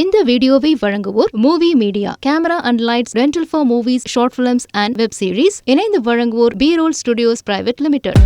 இந்த வீடியோவை வழங்குவோர் movie media, camera and lights, rental for movies, short films and web series. இணைந்து வழங்குவோர் BROLL Studios Private Limited.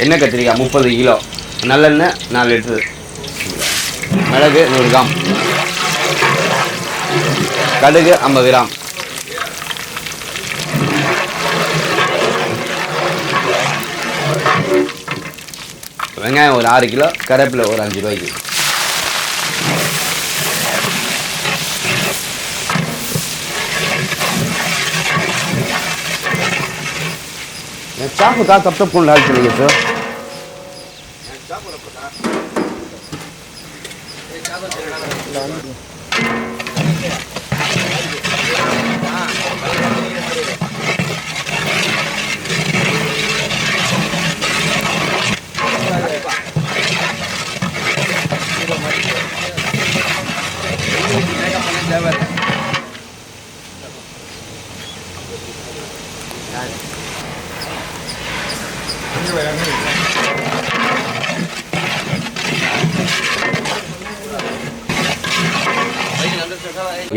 எண்ணெய் கத்திரிக்காய் 30 கிலோ, நல்லெண்ணெய் 4 லிட்டரு, மிளகு 100 கிராம், கடுகு 50 கிராம், வெங்காயம் ஒரு 6 கிலோ, கருவேப்பிலை ஒரு 5 ரூபாய்க்கு. चाकू था तब तक कौन डाल चलेंगे सर?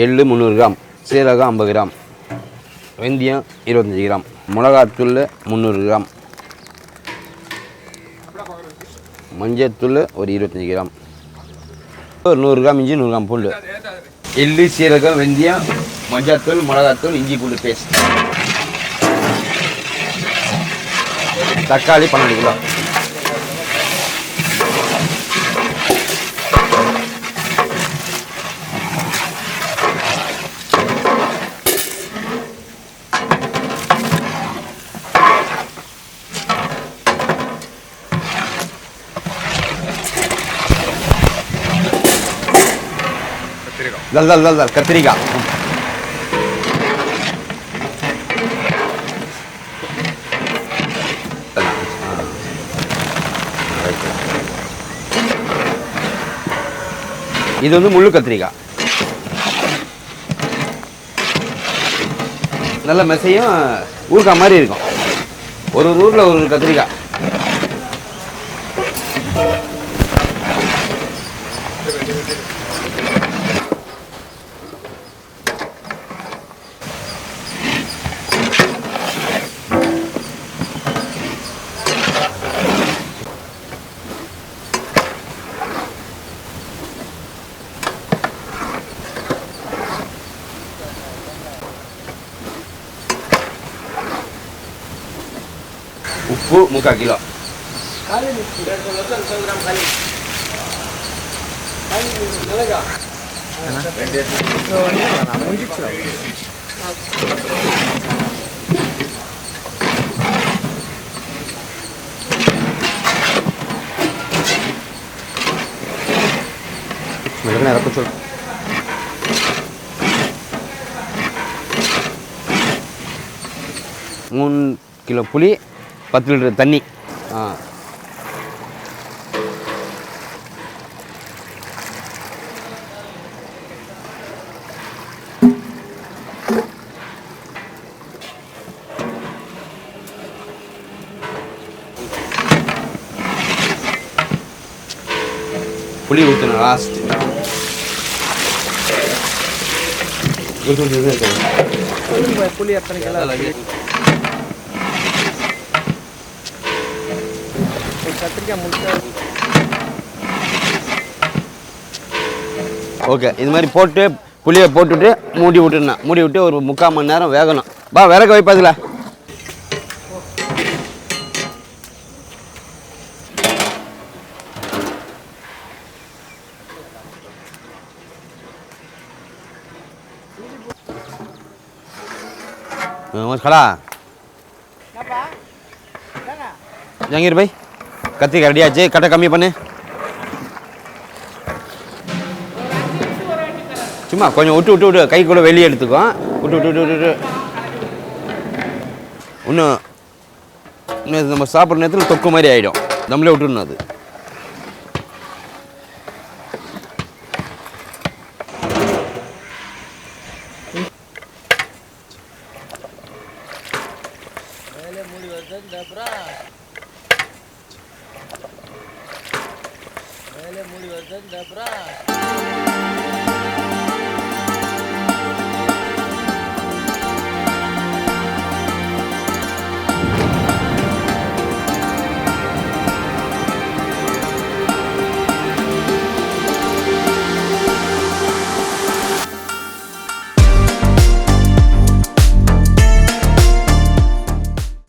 எள்ளு 300 கிராம், சீரகம் 50 கிராம், வெந்தயம் 25 கிராம், மிளகாத்தூள் 300 கிராம், மஞ்சத்தூள் ஒரு 25 கிராம், ஒரு 100 கிராம் இஞ்சி, 100 கிராம் பூண்டு. எள்ளு, சீரகம், வெந்தயம், மஞ்சத்தூள், மிளகாத்தூள், இஞ்சி பூண்டு பேஸ்ட். தக்காளி 12 கிலோ. दल कत्रिकाई இது வந்து முள்ளு கத்திரிக்காய், நல்ல மெசையும் ஊறுகாய் மாதிரி இருக்கும். ஒரு ஊரில் ஒரு கத்திரிக்காய். உப்பு 3/4 கிலோ. சொல் 3 கிலோ புளி, 10 லிட்டர் தண்ணி. புளி ஊற்றணும் லாஸ்ட். புளி எத்தனை கிலோ? கத்திரிக்காய் முட்டை. ஓகே, இது மாதிரி போட்டு புளியை போட்டுட்டு மூடி விட்டுருந்தேன். மூடி விட்டு ஒரு 3/4 மணி நேரம் வேகணும். பா விறகு வைப்பதில்ல. खड़ा जहांगीर भाई कत्तिकाय रेडी आச்சு கட்ட கம்மி பண்ணு சும்மா கொஞ்சம் விட்டு கை கூட வெளியே எடுத்துக்கோ விட்டு இன்னும் நம்ம சாப்பிட்ற நேரத்தில் தொக்கு மாதிரி ஆகிடும் நம்மளே விட்டுடணும் அது